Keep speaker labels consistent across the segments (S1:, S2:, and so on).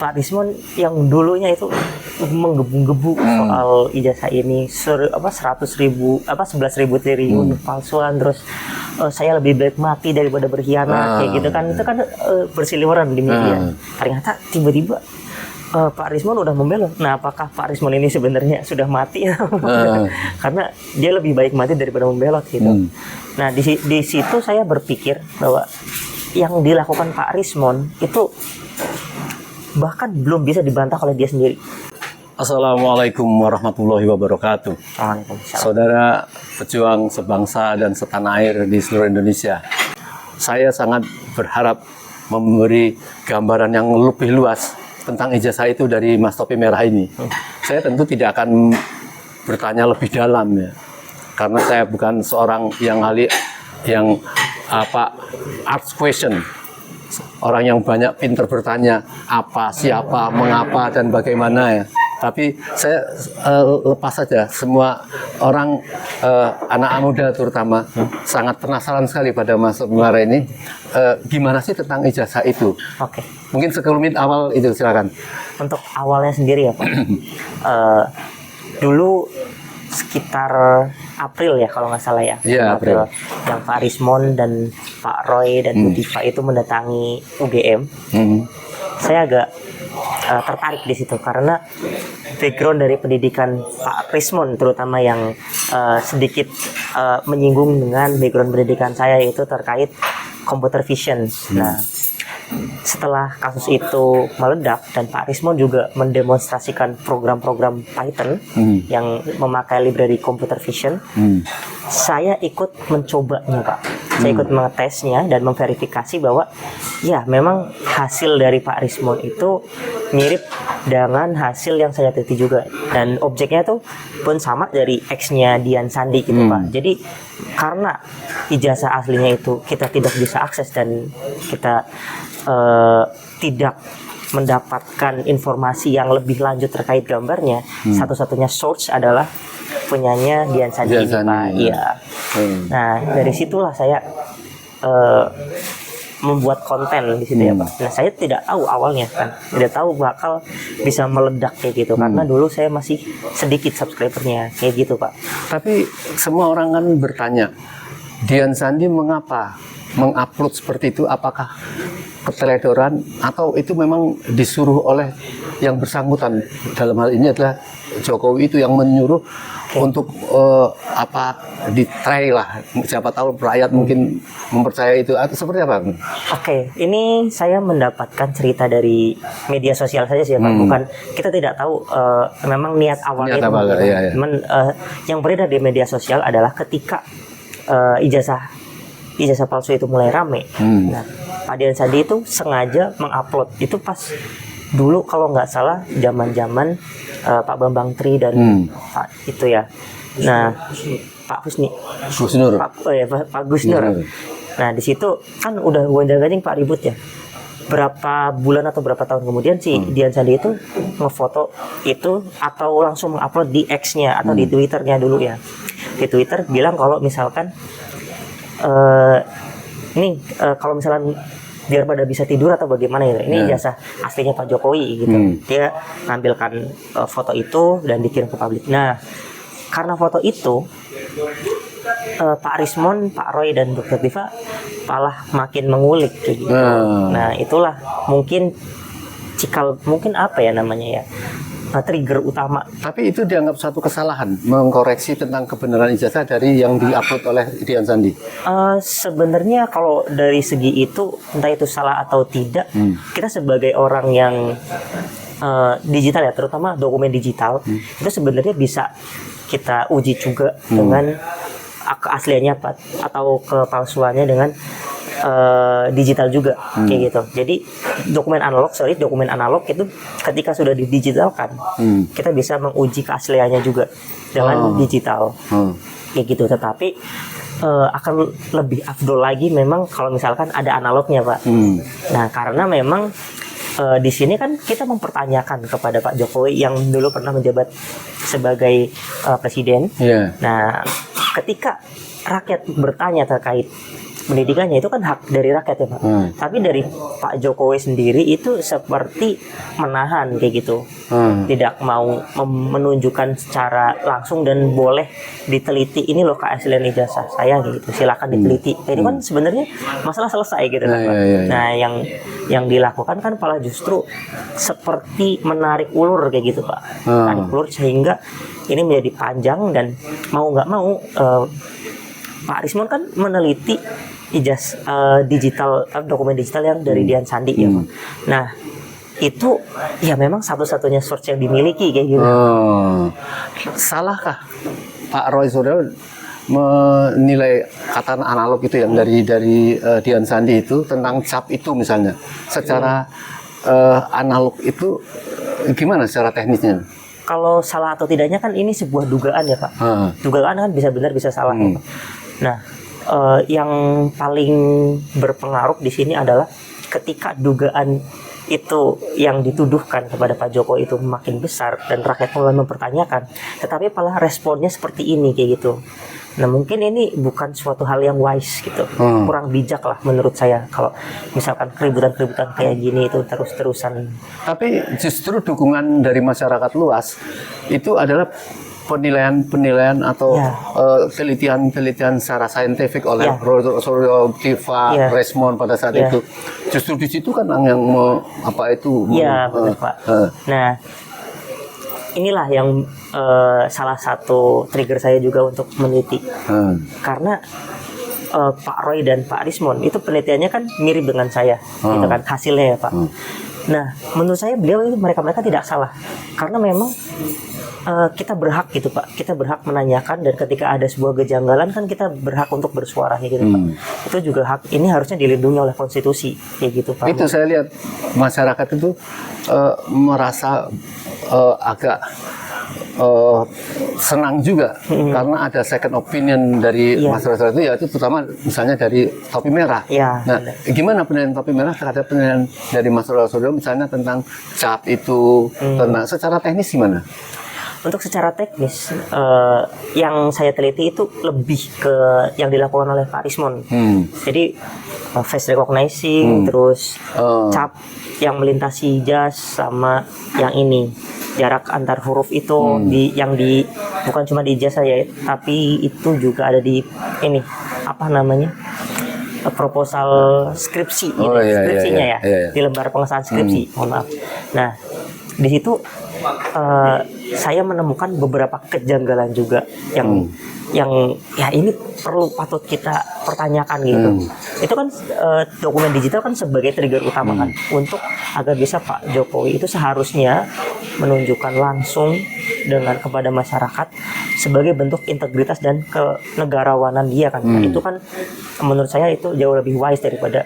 S1: Pak Rismon yang dulunya itu menggebu-gebu soal ijazah ini 11.000 triliun palsuan, terus saya lebih baik mati daripada berkhianat kayak gitu kan, itu kan berseliweran di media. Ternyata tiba-tiba Pak Rismon udah membela. Nah, apakah Pak Rismon ini sebenarnya sudah mati? Karena dia lebih baik mati daripada membelot gitu. Nah, di situ saya berpikir bahwa yang dilakukan Pak Rismon itu bahkan belum bisa dibantah oleh dia sendiri.
S2: Assalamualaikum warahmatullahi wabarakatuh. Saudara pejuang sebangsa dan setanah air di seluruh Indonesia, saya sangat berharap memberi gambaran yang lebih luas tentang ijazah itu dari Mas Topi Merah ini. Saya tentu tidak akan bertanya lebih dalam ya, karena saya bukan seorang yang ahli yang art question. Orang yang banyak pintar bertanya apa, siapa, mengapa, dan bagaimana ya. Tapi saya lepas saja, semua orang anak muda terutama sangat penasaran sekali pada Mas Mulara ini. Gimana sih tentang ijazah itu?
S1: Oke.
S2: Mungkin sekelumit awal itu silakan.
S1: Untuk awalnya sendiri ya Pak. Dulu sekitar April ya kalau nggak salah ya.
S2: Iya, April.
S1: Yang Pak Rismon dan Pak Roy dan Bu Diva itu mendatangi UGM. Saya agak tertarik di situ karena background dari pendidikan Pak Rismon terutama yang sedikit menyinggung dengan background pendidikan saya, yaitu terkait computer vision. Nah, setelah kasus itu meledak dan Pak Rismon juga mendemonstrasikan program-program Python yang memakai library computer vision, saya ikut mencobanya Pak. Saya ikut mengetesnya dan memverifikasi bahwa ya memang hasil dari Pak Rismon itu mirip dengan hasil yang saya teliti juga, dan objeknya tuh pun sama dari X-nya Dian Sandi gitu Pak. Jadi karena ijazah aslinya itu kita tidak bisa akses dan kita tidak mendapatkan informasi yang lebih lanjut terkait gambarnya, satu-satunya source adalah punyanya Dian Sandi ini Pak. Iya. Nah, dari situlah saya membuat konten di situ ya Pak. Nah, saya tidak tahu awalnya kan, tidak tahu bakal bisa meledak kayak gitu karena dulu saya masih sedikit subscribernya kayak gitu Pak.
S2: Tapi semua orang kan bertanya, Dian Sandi mengapa mengupload seperti itu? Apakah keteledoran atau itu memang disuruh oleh yang bersangkutan? Dalam hal ini adalah Jokowi itu yang menyuruh untuk di-try lah, siapa tahu rakyat mungkin mempercayai itu atau seperti apa?
S1: Oke, ini saya mendapatkan cerita dari media sosial saja sih ya Pak. Bukan, kita tidak tahu memang niat awalnya. Cuman yang beredar di media sosial adalah ketika ijazah palsu itu mulai rame. Nah, Pak Dian Sandi itu sengaja mengupload itu pas dulu kalau nggak salah zaman-zaman Pak Bambang Tri dan Pak itu ya. Nah, Pak Gusnur. Pak Gusnur. Nah, di situ kan udah gonjang-ganjing Pak ribut ya. Berapa bulan atau berapa tahun kemudian si Dian Sandi itu ngefoto itu atau langsung mengupload di X-nya atau di Twitter-nya dulu ya. Di Twitter bilang kalau misalkan kalau misalnya biar pada bisa tidur atau bagaimana ya, ini jasa aslinya Pak Jokowi gitu. Dia nampilkan foto itu dan dikirim ke publik. Nah, karena foto itu Pak Rismon, Pak Roy dan Dr. Diva malah makin mengulik kayak gitu. Nah, itulah mungkin apa ya namanya ya, trigger utama.
S2: Tapi itu dianggap satu kesalahan mengkoreksi tentang kebenaran ijazah dari yang diupload oleh Dian Sandi.
S1: Sebenarnya kalau dari segi itu entah itu salah atau tidak, kita sebagai orang yang digital ya, terutama dokumen digital, itu sebenarnya bisa kita uji juga dengan keasliannya atau kepalsuannya dengan digital juga kayak gitu. Jadi dokumen analog itu ketika sudah didigitalkan, kita bisa menguji keasliannya juga dengan digital kayak gitu. Tetapi akan lebih afdol lagi memang kalau misalkan ada analognya Pak. Nah, karena memang di sini kan kita mempertanyakan kepada Pak Jokowi yang dulu pernah menjabat sebagai presiden. Nah, ketika rakyat bertanya terkait pendidikannya itu kan hak dari rakyat ya Pak. Tapi dari Pak Jokowi sendiri itu seperti menahan kayak gitu, tidak mau menunjukkan secara langsung dan boleh diteliti ini loh keaslian ijazah saya kayak gitu, silakan diteliti. Ini kan sebenarnya masalah selesai gitu kan Pak. Nah yang dilakukan kan malah justru seperti menarik ulur kayak gitu Pak, menarik ulur sehingga ini menjadi panjang dan mau nggak mau Pak Rismon kan meneliti digital, dokumen digital yang dari Dian Sandi ya Pak. Nah itu ya memang satu-satunya source yang dimiliki kayak gitu.
S2: Salahkah Pak Roy Suryo menilai kata analog itu yang dari Dian Sandi itu tentang cap itu misalnya secara analog itu gimana secara teknisnya?
S1: Kalau salah atau tidaknya kan ini sebuah dugaan ya Pak. Dugaan kan bisa benar bisa salah ya Pak. Nah yang paling berpengaruh di sini adalah ketika dugaan itu yang dituduhkan kepada Pak Jokowi itu makin besar dan rakyat mulai mempertanyakan, tetapi malah responnya seperti ini kayak gitu. Nah mungkin ini bukan suatu hal yang wise gitu, kurang bijak lah menurut saya kalau misalkan keributan-keributan kayak gini itu terus-terusan.
S2: Tapi justru dukungan dari masyarakat luas itu adalah penilaian atau penelitian secara saintifik oleh Suryo, Diva, Rismon pada saat itu. Justru di situ kan yang
S1: benar Pak. Nah inilah yang salah satu trigger saya juga untuk meneliti, karena Pak Roy dan Pak Rismon itu penelitiannya kan mirip dengan saya, gitu kan hasilnya ya Pak. Nah menurut saya mereka tidak salah, karena memang kita berhak gitu Pak, kita berhak menanyakan, dan ketika ada sebuah kejanggalan kan kita berhak untuk bersuara gitu Pak. Itu juga hak, ini harusnya dilindungi oleh konstitusi kayak gitu Pak.
S2: Itu saya lihat masyarakat itu merasa agak senang juga karena ada second opinion dari masyarakat itu, yaitu terutama misalnya dari Topi Merah. Nah, gimana penilaian Topi Merah terhadap penilaian dari masyarakat misalnya tentang cap itu, tentang secara teknis gimana?
S1: Untuk secara teknis, yang saya teliti itu lebih ke yang dilakukan oleh Pak Rismon. Jadi face recognizing, terus cap yang melintasi jas, sama yang ini jarak antar huruf itu bukan cuma di jas saya, tapi itu juga ada di ini proposal skripsi, skripsinya di lembar pengesahan skripsi. Mohon maaf. Nah di situ saya menemukan beberapa kejanggalan juga yang ya ini patut kita pertanyakan gitu. Itu kan dokumen digital kan sebagai trigger utama kan untuk agar bisa Pak Jokowi itu seharusnya menunjukkan langsung kepada masyarakat sebagai bentuk integritas dan kenegarawanan dia kan. Nah, itu kan menurut saya itu jauh lebih wise daripada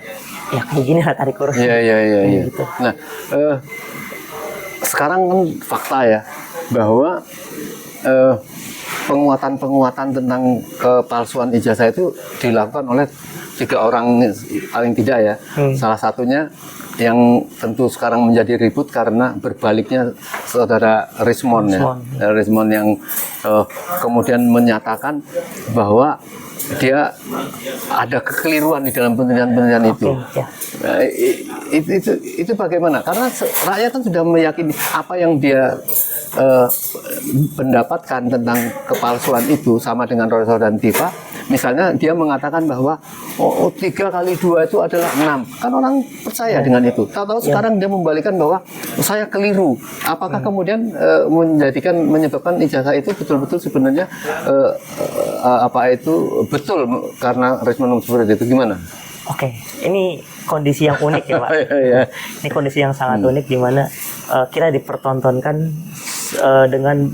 S1: ya kayak gini lah tarik urut.
S2: Iya. Gitu. Nah, sekarang kan fakta ya bahwa penguatan tentang kepalsuan ijazah itu dilakukan oleh 3 orang paling tidak ya. Salah satunya yang tentu sekarang menjadi ribut karena berbaliknya saudara Rismon ya. Rismon yang kemudian menyatakan bahwa dia ada kekeliruan di dalam penelitian itu. Nah, itu bagaimana? Karena rakyat kan sudah meyakini apa yang dia mendapatkan tentang kepalsuan itu sama dengan Roy dan Diva. Misalnya dia mengatakan bahwa 3 kali 2 itu adalah 6. Kan orang percaya dengan itu. Tahu-tahu sekarang dia membalikkan bahwa saya keliru. Apakah kemudian menyebabkan ijazah itu betul-betul sebenarnya betul karena Rismon seperti itu, gimana?
S1: Oke, ini kondisi yang unik ya Pak. Ini kondisi yang sangat unik di mana kita dipertontonkan dengan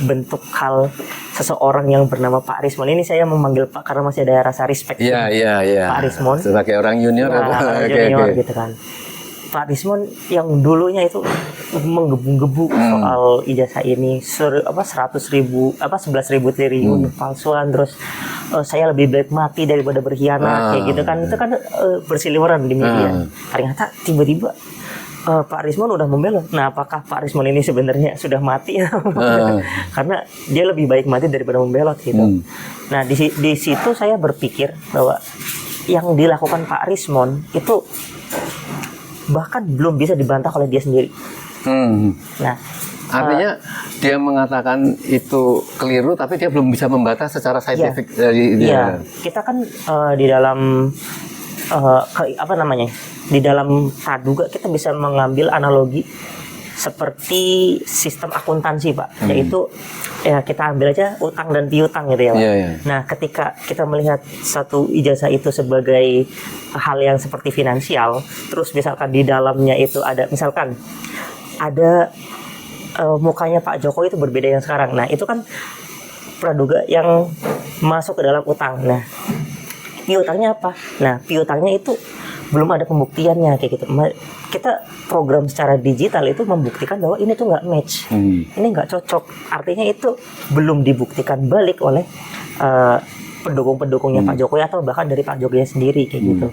S1: bentuk hal seseorang yang bernama Pak Rismon. Ini saya memanggil Pak karena masih ada rasa respect. Pak Rismon
S2: sebagai orang junior,
S1: gitu kan. Pak Rismon yang dulunya itu menggebu-gebu soal ijazah ini 11.000 triliun palsuan, terus saya lebih baik mati daripada berkhianat kayak gitu kan. Itu kan berseliweran di media. Ternyata tiba-tiba Pak Rismon udah membela. Nah, apakah Pak Rismon ini sebenarnya sudah mati? Karena dia lebih baik mati daripada membelot gitu. Nah, di situ saya berpikir bahwa yang dilakukan Pak Rismon itu bahkan belum bisa dibantah oleh dia sendiri. Nah,
S2: artinya dia mengatakan itu keliru, tapi dia belum bisa membantah secara saintifik dari dia.
S1: Iya, kita kan di dalam di dalam praduga kita bisa mengambil analogi seperti sistem akuntansi, Pak, yaitu ya kita ambil aja utang dan piutang gitu ya, Pak. Nah, ketika kita melihat satu ijazah itu sebagai hal yang seperti finansial, terus misalkan di dalamnya itu ada misalkan ada mukanya Pak Jokowi itu berbeda yang sekarang. Nah, itu kan praduga yang masuk ke dalam utang. Nah, piutangnya apa? Nah, piutangnya itu belum ada pembuktiannya kayak gitu. Kita program secara digital itu membuktikan bahwa ini tuh nggak match, ini nggak cocok. Artinya itu belum dibuktikan balik oleh pendukung-pendukungnya Pak Jokowi atau bahkan dari Pak Jokowi sendiri kayak gitu.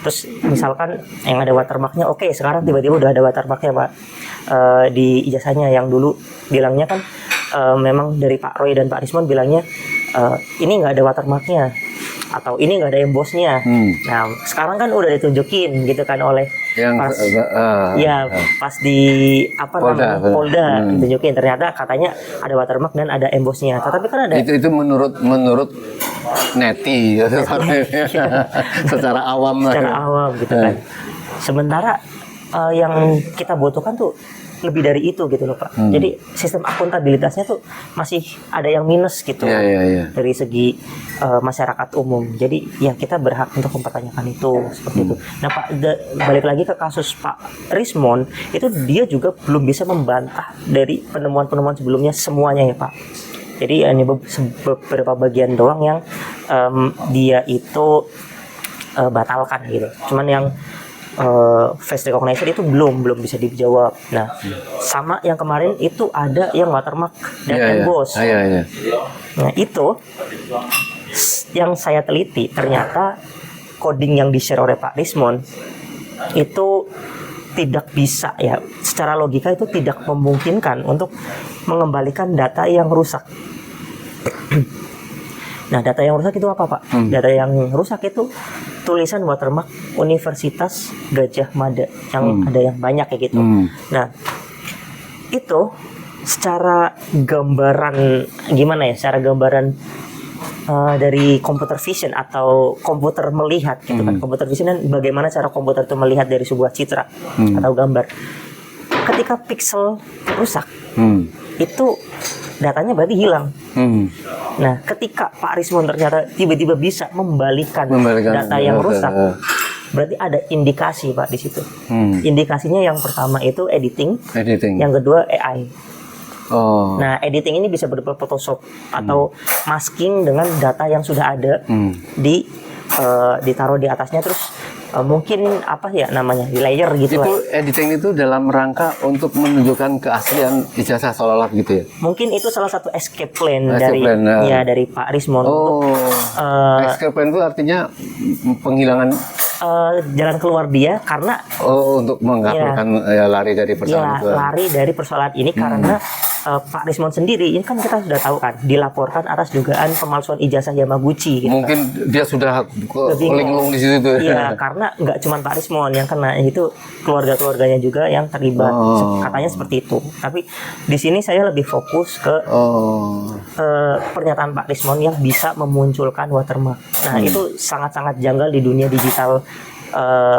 S1: Terus misalkan yang ada watermarknya, oke, sekarang tiba-tiba udah ada watermarknya, Pak, di ijazahnya. Yang dulu bilangnya kan memang dari Pak Roy dan Pak Rismon bilangnya ini nggak ada watermarknya atau ini nggak ada embossnya. Nah, sekarang kan udah ditunjukin gitu kan oleh
S2: yang
S1: pas di Polda ditunjukin, ternyata katanya ada watermark dan ada embossnya. Tetapi kan ada
S2: itu menurut neti secara awam
S1: gitu kan. Sementara yang kita butuhkan tuh lebih dari itu gitu loh, Pak. Jadi sistem akuntabilitasnya tuh masih ada yang minus gitu dari segi masyarakat umum. Jadi ya kita berhak untuk mempertanyakan itu seperti itu. Nah, Pak, balik lagi ke kasus Pak Rismon, itu dia juga belum bisa membantah dari penemuan-penemuan sebelumnya semuanya ya, Pak. Jadi hanya beberapa bagian doang yang dia itu batalkan gitu. Cuman yang face recognition itu belum bisa dijawab. Nah, sama yang kemarin itu ada yang watermark dan emboss. Nah, itu yang saya teliti, ternyata coding yang di-share oleh Pak Rismon itu tidak bisa ya, secara logika itu tidak memungkinkan untuk mengembalikan data yang rusak. Nah, data yang rusak itu apa, Pak? Data yang rusak itu tulisan watermark Universitas Gajah Mada yang ada yang banyak kayak gitu. Nah, itu secara gambaran gimana ya? Secara gambaran dari computer vision atau komputer melihat gitu kan. Computer vision kan bagaimana cara komputer itu melihat dari sebuah citra atau gambar. Ketika pixel rusak, itu datanya berarti hilang. Nah, ketika Pak Rismon ternyata tiba-tiba bisa membalikan data yang rusak, berarti ada indikasi, Pak, di situ. Indikasinya yang pertama itu editing. Yang kedua AI. Nah, editing ini bisa berupa Photoshop atau masking dengan data yang sudah ada ditaruh di atasnya, terus mungkin apa ya namanya, di layer gitu.
S2: Itu editing itu dalam rangka untuk menunjukkan keaslian ijazah seolah-olah gitu ya.
S1: Mungkin itu salah satu escape plan dari Pak Rismon.
S2: Escape plan itu artinya penghilangan
S1: jalan keluar dia karena
S2: untuk mengabulkan lari dari persoalan itu.
S1: Lari dari persoalan ini karena Pak Rismon sendiri ini kan kita sudah tahu kan dilaporkan atas dugaan pemalsuan ijazah Yamaguchi gitu.
S2: Mungkin dia sudah linglung di situ tuh.
S1: Iya, karena nggak cuma Pak Rismon yang kena, itu keluarga-keluarganya juga yang terlibat. Katanya seperti itu. Tapi di sini saya lebih fokus ke pernyataan Pak Rismon yang bisa memunculkan watermark. Nah, itu sangat-sangat janggal di dunia digital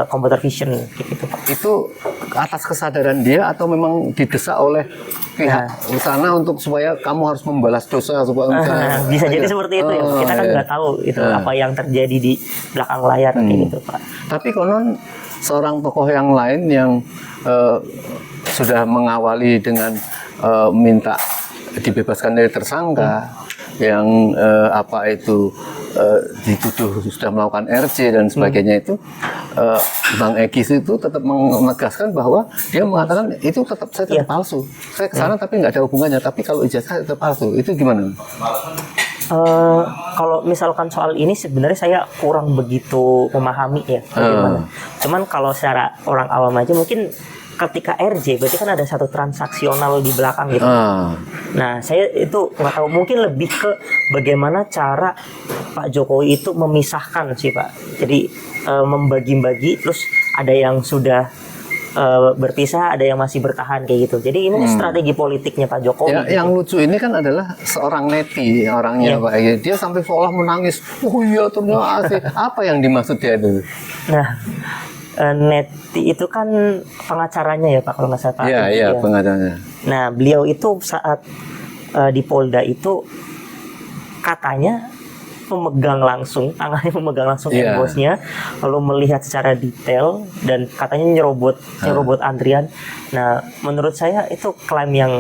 S1: computer vision gitu, Pak.
S2: Itu atas kesadaran dia atau memang didesak oleh pihak sana untuk supaya kamu harus membalas dosa supaya
S1: bisa jadi seperti itu ya. Kita kan nggak tahu itu apa yang terjadi di belakang layar kayak gitu, Pak.
S2: Tapi konon seorang tokoh yang lain yang sudah mengawali dengan minta dibebaskan dari tersangka yang dituduh sudah melakukan RC dan sebagainya itu, Bang Egis itu tetap menegaskan bahwa dia mengatakan itu tetap palsu. Saya kesana tapi nggak ada hubungannya. Tapi kalau ijazah tetap palsu. Itu gimana?
S1: Kalau misalkan soal ini sebenarnya saya kurang begitu memahami ya bagaimana. Cuman kalau secara orang awam aja mungkin ketika RJ berarti kan ada satu transaksional di belakang gitu. Nah, saya itu nggak tahu, mungkin lebih ke bagaimana cara Pak Jokowi itu memisahkan sih Pak. Jadi membagi-bagi, terus ada yang sudah berpisah, ada yang masih bertahan kayak gitu. Jadi ini strategi politiknya Pak Jokowi.
S2: Ya,
S1: gitu.
S2: Yang lucu ini kan adalah seorang neti orangnya Pak. Dia sampai seolah menangis. Oh iya ternyata asik. Apa yang dimaksud dia itu?
S1: Nah, Neti itu kan pengacaranya ya Pak, kalau nggak salah Pak.
S2: Iya, pengacaranya.
S1: Nah, beliau itu saat di Polda itu katanya tangannya memegang langsung embosnya, lalu melihat secara detail dan katanya nyerobot antrian. Nah, menurut saya itu klaim yang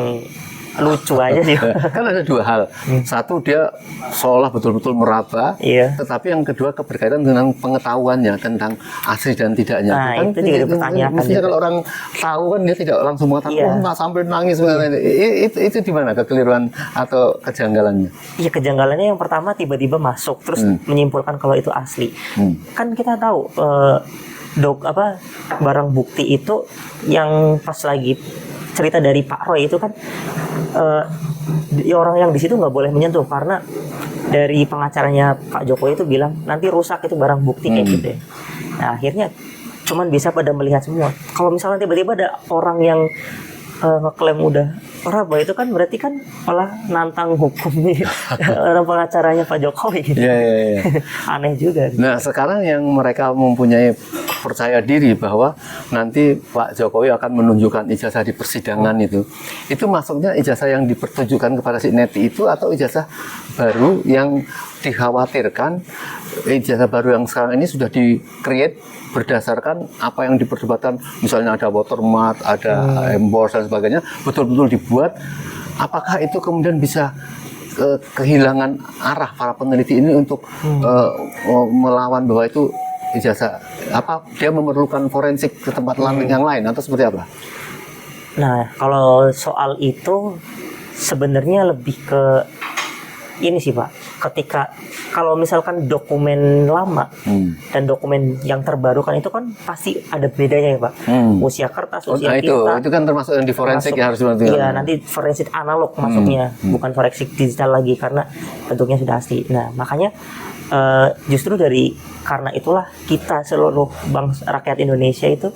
S1: lucu aja sih.
S2: Kan ada dua hal. Satu, dia seolah betul-betul meraba. Tetapi yang kedua berkaitan dengan pengetahuannya tentang asli dan tidaknya.
S1: Nah,
S2: kan
S1: itu juga dipertanyakan.
S2: Mestinya kalau orang tahu kan dia tidak langsung mengatakan, oh nggak sampai nangis. Itu di mana kekeliruan atau kejanggalannya? Iya,
S1: kejanggalannya yang pertama tiba-tiba masuk terus menyimpulkan kalau itu asli. Kan kita tahu barang bukti itu yang pas lagi cerita dari Pak Roy itu kan orang yang di situ nggak boleh menyentuh karena dari pengacaranya Pak Jokowi itu bilang nanti rusak itu barang bukti kayak gitu ya. Nah, akhirnya cuman bisa pada melihat semua. Kalau misalnya tiba-tiba ada orang yang ngeklaim udah raba, itu kan berarti kan malah nantang hukum nih orang pengacaranya Pak Jokowi gitu.
S2: Iya.
S1: Aneh juga.
S2: Nah, sekarang yang mereka mempunyai percaya diri bahwa nanti Pak Jokowi akan menunjukkan ijazah di persidangan itu maksudnya ijazah yang dipertunjukkan kepada si Neti itu atau ijazah baru yang dikhawatirkan ijazah baru yang sekarang ini sudah di-create berdasarkan apa yang diperdebatkan, misalnya ada watermark, ada emboss dan sebagainya, betul-betul dibuat. Apakah itu kemudian bisa kehilangan arah para peneliti ini untuk melawan bahwa itu ijazah, dia memerlukan forensik ke tempat yang lain atau seperti apa?
S1: Nah, kalau soal itu sebenarnya lebih ke ini sih Pak, ketika kalau misalkan dokumen lama dan dokumen yang terbaru kan itu kan pasti ada bedanya ya Pak. Usia kertas, usia tinta.
S2: Itu kan termasuk yang di forensik ya harus dibantu.
S1: Iya, nanti forensik analog masuknya, bukan forensik digital lagi karena bentuknya sudah asli. Nah, makanya justru karena itulah kita seluruh bangsa rakyat Indonesia itu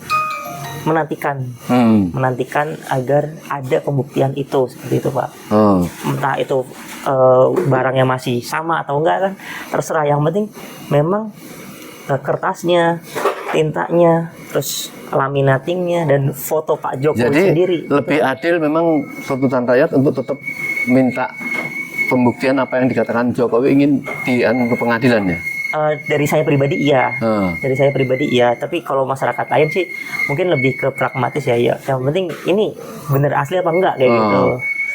S1: menantikan agar ada pembuktian itu seperti itu Pak. Entah itu barangnya masih sama atau enggak kan terserah, yang penting memang kertasnya, tintanya, terus laminatingnya dan foto Pak Jokowi sendiri.
S2: Jadi lebih adil memang tuntutan rakyat untuk tetap minta pembuktian apa yang dikatakan Jokowi ingin ke pengadilan ya.
S1: Dari saya pribadi iya, tapi kalau masyarakat lain sih mungkin lebih ke pragmatis ya. Yang penting ini bener asli apa enggak kayak gitu.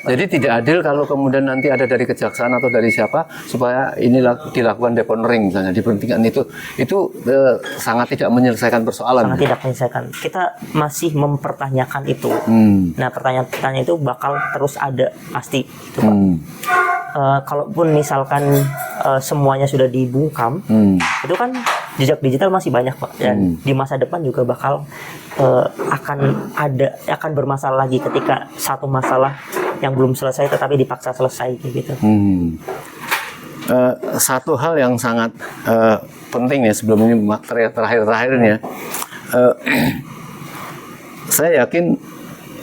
S2: Jadi tidak adil kalau kemudian nanti ada dari kejaksaan atau dari siapa supaya inilah dilakukan deponering misalnya, diberhentikan itu sangat tidak menyelesaikan persoalan.
S1: Sangat tidak menyelesaikan. Kita masih mempertanyakan itu. Nah, pertanyaan-pertanyaan itu bakal terus ada pasti gitu, Pak. Kalaupun misalkan semuanya sudah dibungkam, itu kan jejak digital masih banyak Pak, dan di masa depan juga bakal akan bermasalah lagi ketika satu masalah yang belum selesai tetapi dipaksa selesai gitu.
S2: Satu hal yang sangat penting ya sebelum ini terakhir-terakhirnya, saya yakin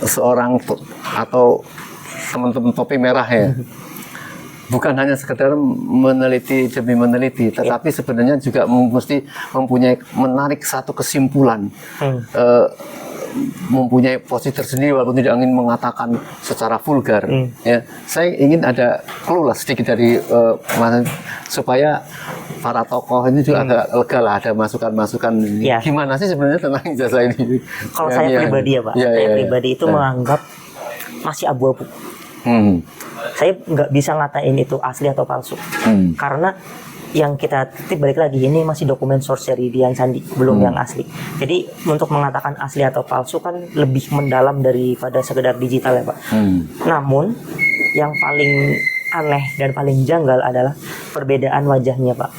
S2: seorang atau teman-teman topi merah ya, bukan hanya sekedar meneliti demi meneliti, tetapi sebenarnya juga mesti menarik satu kesimpulan, mempunyai posisi tersendiri walaupun tidak ingin mengatakan secara vulgar. Ya, saya ingin ada clue lah sedikit dari supaya para tokoh ini juga agak lega lah, ada masukan-masukan. Gimana sih sebenarnya tentang ijazah ini?
S1: Kalau saya pribadi ya Pak, saya pribadi itu menganggap masih abu-abu. Saya nggak bisa ngatain itu asli atau palsu, karena yang kita titip balik lagi ini masih dokumen source dari Dian Sandi, belum yang asli. Jadi untuk mengatakan asli atau palsu kan lebih mendalam daripada sekedar digital ya Pak. Namun yang paling aneh dan paling janggal adalah perbedaan wajahnya Pak,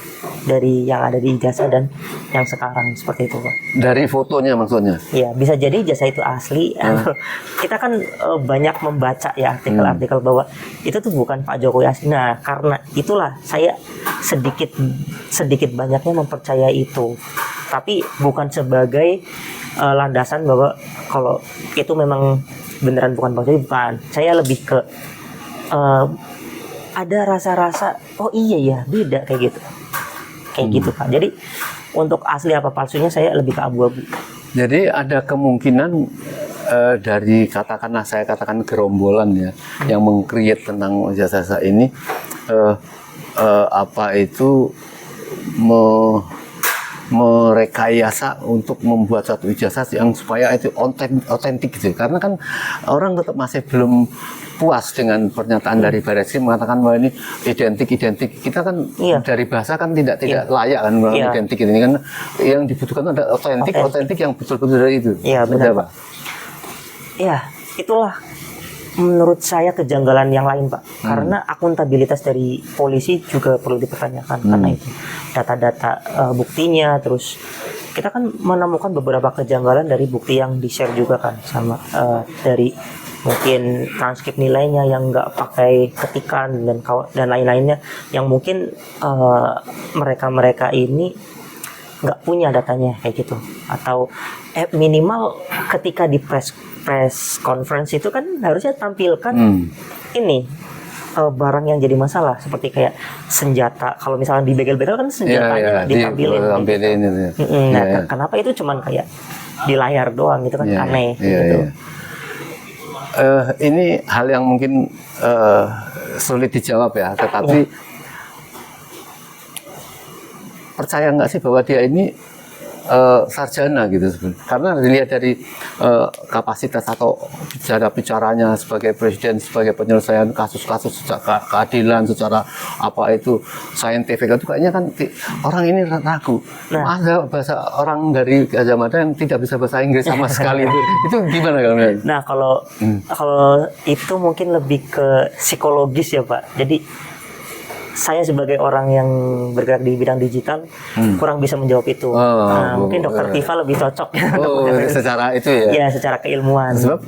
S1: dari yang ada di ijazah dan yang sekarang seperti itu Pak.
S2: Dari fotonya maksudnya?
S1: Iya, bisa jadi ijazah itu asli. Kita kan banyak membaca ya artikel-artikel bahwa itu tuh bukan Pak Jokowi asli. Nah, karena itulah saya sedikit banyaknya mempercayai itu. Tapi bukan sebagai landasan bahwa kalau itu memang beneran bukan Pak Jokowi, bukan. Saya lebih ke ada rasa-rasa oh iya ya beda kayak gitu Pak. Jadi untuk asli apa palsunya saya lebih ke abu-abu.
S2: Jadi ada kemungkinan dari saya katakan gerombolan ya yang meng-create tentang ijazah ini merekayasa untuk membuat satu ijazah yang supaya itu otentik gitu. Karena kan orang tetap masih belum puas dengan pernyataan dari Barreskrim mengatakan bahwa ini identik. Kita kan dari bahasa kan tidak layak kan identik ini kan, yang dibutuhkan ada otentik yang betul-betul dari itu.
S1: Iya benar Pak. Iya, itulah menurut saya kejanggalan yang lain Pak. Karena akuntabilitas dari polisi juga perlu dipertanyakan karena itu data-data buktinya, terus kita kan menemukan beberapa kejanggalan dari bukti yang di-share juga kan sama dari mungkin transkrip nilainya yang nggak pakai ketikan dan lain-lainnya yang mungkin mereka ini nggak punya datanya kayak gitu, atau minimal ketika di press conference itu kan harusnya tampilkan ini barang yang jadi masalah seperti kayak senjata. Kalau misalnya dibegel-begel kan senjatanya ditampilin. Nah, kenapa itu cuman kayak di layar doang gitu kan aneh gitu.
S2: Ini hal yang mungkin sulit dijawab ya, tetapi percaya nggak sih bahwa dia ini sarjana gitu sebenarnya? Karena dilihat dari kapasitas atau bicaranya sebagai presiden, sebagai penyelesaian kasus-kasus secara keadilan, secara apa itu saintifik itu kayaknya kan orang ini ragu. Ada bahasa orang dari Gajah Mada yang tidak bisa bahasa Inggris sama sekali itu gimana kalau?
S1: Nah kalau itu mungkin lebih ke psikologis ya Pak. Jadi saya sebagai orang yang bergerak di bidang digital kurang bisa menjawab itu. Mungkin Dokter Tifa lebih cocok.
S2: Secara itu ya?
S1: Ya, secara keilmuan.
S2: Sebab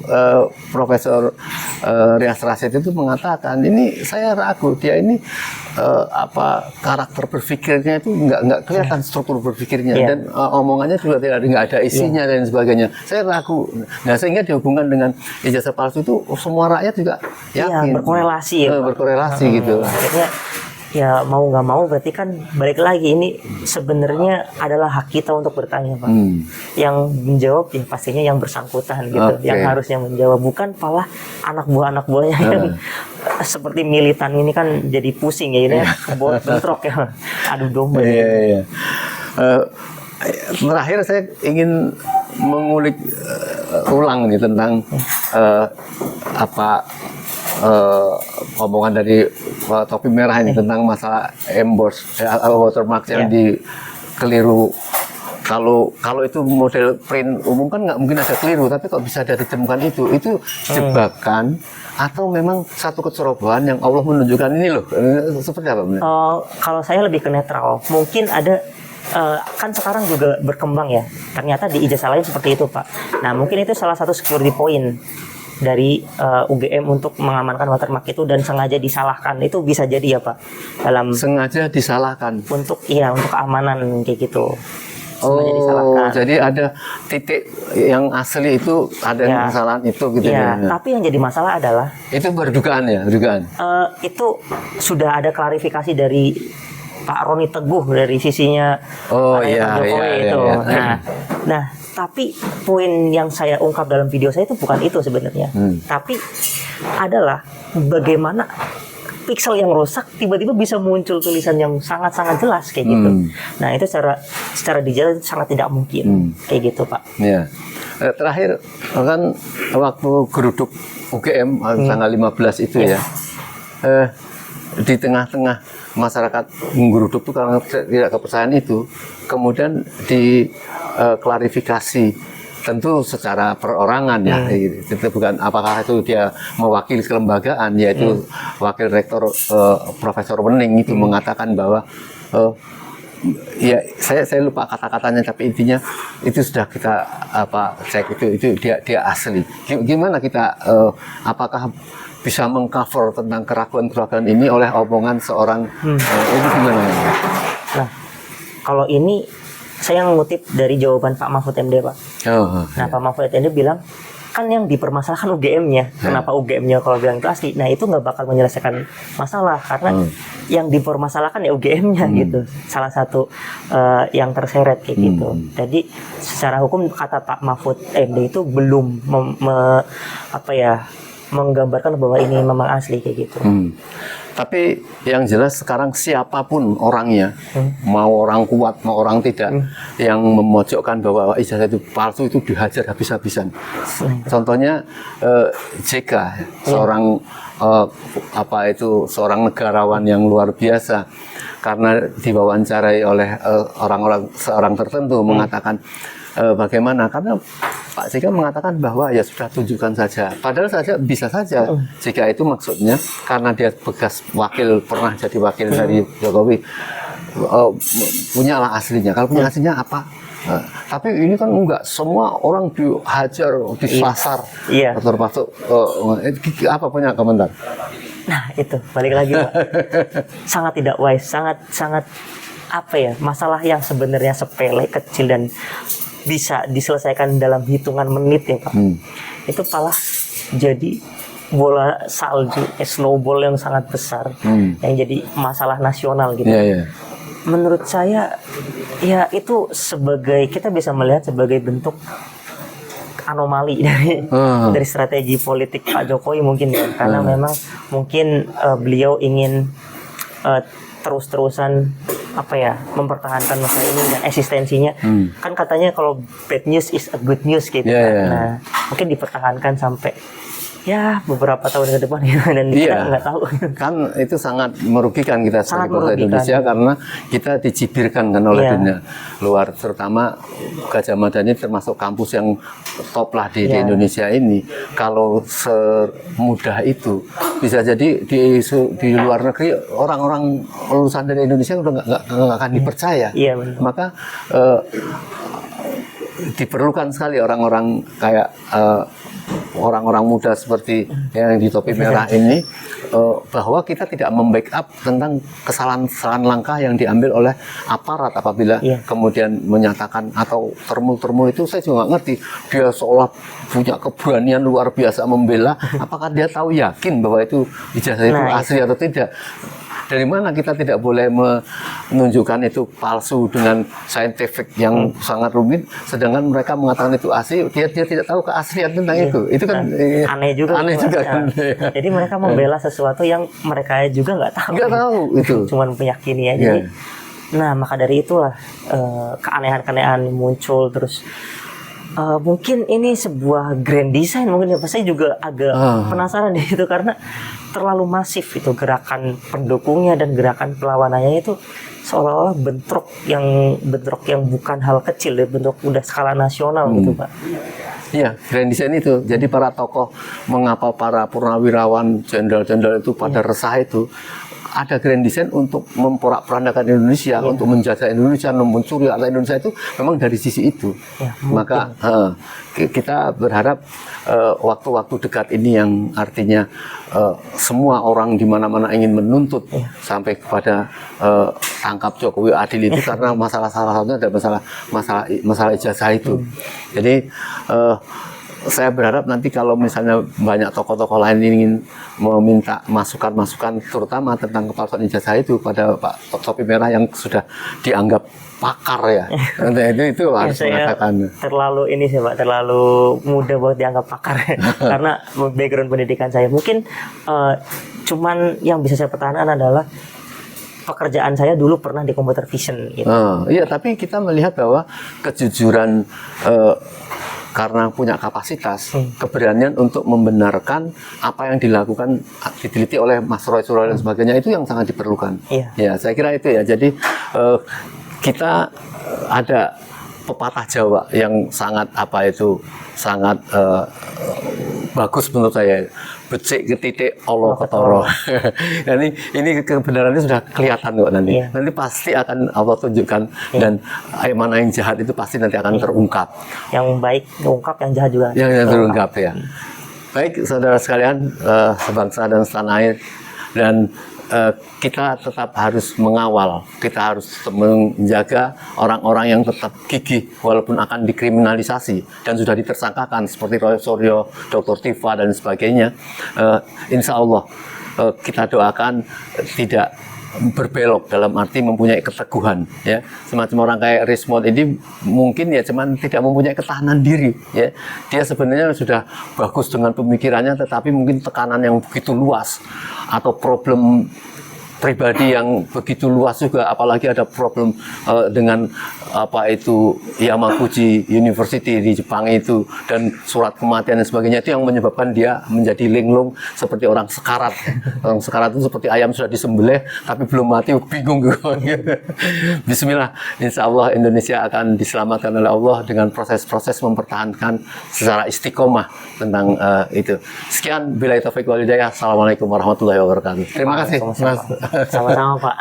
S2: Profesor Rias Rasid itu mengatakan ini saya ragu dia ini karakter berpikirnya itu nggak kelihatan struktur berpikirnya dan omongannya juga nggak ada isinya dan sebagainya. Saya ragu. Nah sehingga dihubungkan dengan ijazah palsu itu semua rakyat juga yakin.
S1: Berkorelasi ya.
S2: Berkorelasi gitu.
S1: Akhirnya ya mau nggak mau berarti kan balik lagi ini sebenarnya adalah hak kita untuk bertanya Pak. Yang menjawab ya pastinya yang bersangkutan gitu, yang harusnya menjawab, bukan malah anak buahnya yang seperti militan ini kan jadi pusing ya ini bentrok ya, adu domba.
S2: Terakhir saya ingin mengulik ulang nih tentang omongan dari topi merah ini tentang masalah emboss watermark yang dikeliru. Kalau itu model print umum kan nggak mungkin ada keliru, tapi kok bisa ada ditemukan itu jebakan atau memang satu kecerobohan yang Allah menunjukkan ini loh, seperti apa?
S1: Kalau saya lebih ke netral, mungkin ada kan sekarang juga berkembang ya, ternyata di ijazah lain seperti itu Pak. Nah mungkin itu salah satu security point dari UGM untuk mengamankan watermark itu dan sengaja disalahkan, itu bisa jadi ya Pak, dalam
S2: sengaja disalahkan
S1: untuk keamanan kayak gitu.
S2: Jadi ada titik yang asli itu ada yang kesalahan itu gitu ya.
S1: Tapi yang jadi masalah adalah
S2: itu berdugaan.
S1: Itu sudah ada klarifikasi dari Pak Roni Teguh dari sisinya Pak Jokowi itu. Nah, tapi poin yang saya ungkap dalam video saya itu bukan itu sebenarnya. Tapi adalah bagaimana pixel yang rusak tiba-tiba bisa muncul tulisan yang sangat-sangat jelas kayak gitu. Nah, itu secara digital sangat tidak mungkin kayak gitu, Pak.
S2: Ya. Terakhir kan waktu geruduk UGM tanggal 15 itu ya. Di tengah-tengah masyarakat menggeruduk itu karena tidak kepercayaan itu, kemudian diklarifikasi tentu secara perorangan ya, itu bukan apakah itu dia mewakili kelembagaan, yaitu wakil rektor Profesor Wening itu mengatakan bahwa ya saya lupa kata-katanya, tapi intinya itu sudah kita cek itu dia asli. Gimana kita apakah bisa mengcover tentang keraguan-keraguan ini oleh omongan seorang ini gimana?
S1: Nah, kalau ini saya ngutip dari jawaban Pak Mahfud MD, Pak. Nah, Pak Mahfud MD bilang, kan yang dipermasalahkan UGM-nya. Kenapa UGM-nya kalau bilang itu asli? Nah, itu nggak bakal menyelesaikan masalah, karena yang dipermasalahkan ya UGM-nya gitu. Salah satu yang terseret kayak gitu. Jadi secara hukum kata Pak Mahfud MD itu belum menggambarkan bahwa ini memang asli kayak gitu.
S2: Tapi yang jelas sekarang siapapun orangnya, mau orang kuat, mau orang tidak, yang memojokkan bahwa ijazah itu palsu itu dihajar habis-habisan. Contohnya JK, seorang seorang negarawan yang luar biasa, karena diwawancarai oleh seorang tertentu mengatakan bagaimana, karena Pak JK mengatakan bahwa ya sudah tunjukkan saja. Padahal bisa saja JK itu maksudnya karena dia bekas pernah jadi wakil dari Jokowi, punyalah aslinya. Kalau punya aslinya apa? Tapi ini kan enggak, semua orang dihajar, disasar, termasuk apa punya komentar?
S1: Nah itu balik lagi Pak, sangat tidak wise, sangat masalah yang sebenarnya sepele, kecil dan bisa diselesaikan dalam hitungan menit ya Pak. Itu malah jadi bola salju, snowball yang sangat besar, yang jadi masalah nasional gitu. Menurut saya ya itu kita bisa melihat sebagai bentuk anomali dari strategi politik Pak Jokowi mungkin ya, karena memang mungkin beliau ingin terus-terusan mempertahankan masalah ini dan eksistensinya. Kan katanya kalau bad news is a good news gitu kan. Nah, mungkin dipertahankan sampai beberapa tahun ke depan dan kita nggak tahu.
S2: Kan itu sangat merugikan kita sebagai bangsa Indonesia, karena kita dicibirkan kan oleh dunia luar, terutama Gajah Mada ini termasuk kampus yang top lah di Indonesia ini. Kalau semudah itu bisa jadi di luar negeri orang-orang lulusan dari Indonesia udah nggak akan dipercaya. Maka diperlukan sekali orang-orang kayak orang-orang muda seperti yang di topi merah ini, bahwa kita tidak membackup tentang kesalahan langkah yang diambil oleh aparat apabila kemudian menyatakan atau termul itu. Saya juga nggak ngerti, dia seolah punya keberanian luar biasa membela. Apakah dia tahu yakin bahwa itu ijazah itu asli atau tidak? Dari mana kita tidak boleh menunjukkan itu palsu dengan saintifik yang sangat rumit, sedangkan mereka mengatakan itu asli, dia tidak tahu keaslian tentang itu. Itu kan
S1: aneh juga kan. Jadi mereka membela sesuatu yang mereka juga nggak tahu itu. Cuman meyakini aja. Nah, maka dari itulah keanehan-keanehan muncul terus. Mungkin ini sebuah grand design mungkin ya. Saya juga agak penasaran di itu, karena terlalu masif itu gerakan pendukungnya dan gerakan perlawanannya itu seolah-olah bentrok yang bukan hal kecil, bentrok udah skala nasional gitu Pak.
S2: Iya, grand design itu. Jadi para tokoh, mengapa para purnawirawan, jenderal-jenderal itu pada resah itu, ada grand design untuk memporak-porandakan Indonesia, untuk menjajah Indonesia, mencuri harta Indonesia, itu memang dari sisi itu. Maka kita berharap waktu-waktu dekat ini yang artinya semua orang di mana-mana ingin menuntut sampai kepada tangkap Jokowi adil itu, karena salah satunya ada masalah ijazah itu. Jadi saya berharap nanti kalau misalnya banyak tokoh-tokoh lain ingin meminta masukan-masukan terutama tentang kepalsuan ijazah itu pada Pak Topi Merah yang sudah dianggap pakar ya. itu harus mengatakan.
S1: Terlalu mudah buat dianggap pakar karena background pendidikan saya. Mungkin cuman yang bisa saya pertahankan adalah pekerjaan saya dulu pernah di computer vision gitu.
S2: Iya, tapi kita melihat bahwa kejujuran karena punya kapasitas, keberanian untuk membenarkan apa yang dilakukan, diteliti oleh Mas Roy Suryo dan sebagainya, itu yang sangat diperlukan. Ya, saya kira itu ya. Jadi kita ada pepatah Jawa yang sangat sangat bagus menurut saya. Becik ke titik Allah ketoro. Nah, ini kebenarannya sudah kelihatan kok nanti.
S1: Iya.
S2: Nanti pasti akan Allah tunjukkan, dan mana yang jahat itu pasti nanti akan terungkap.
S1: Yang baik terungkap, yang jahat juga
S2: Yang terungkap ya. Baik saudara sekalian, sebangsa dan setanah air, dan kita tetap harus mengawal, kita harus menjaga orang-orang yang tetap gigih walaupun akan dikriminalisasi dan sudah ditersangkakan seperti Roy Suryo, Dr. Tifa dan sebagainya. Insya Allah kita doakan tidak berbelok, dalam arti mempunyai keteguhan, ya. Semacam orang kayak Rismond ini mungkin ya cuman tidak mempunyai ketahanan diri, ya. Dia sebenarnya sudah bagus dengan pemikirannya, tetapi mungkin tekanan yang begitu luas atau problem pribadi yang begitu luas juga, apalagi ada problem dengan Yamaguchi University di Jepang itu, dan surat kematian dan sebagainya, itu yang menyebabkan dia menjadi linglung seperti orang sekarat. Orang sekarat itu seperti ayam sudah disembelih tapi belum mati, bingung gitu. Bismillah, insya Allah Indonesia akan diselamatkan oleh Allah dengan proses-proses mempertahankan secara istiqomah tentang itu. Sekian, billahi taufiq wal hidayah. Assalamualaikum warahmatullahi wabarakatuh. Terima kasih, Mas.
S1: Sama-sama Pak.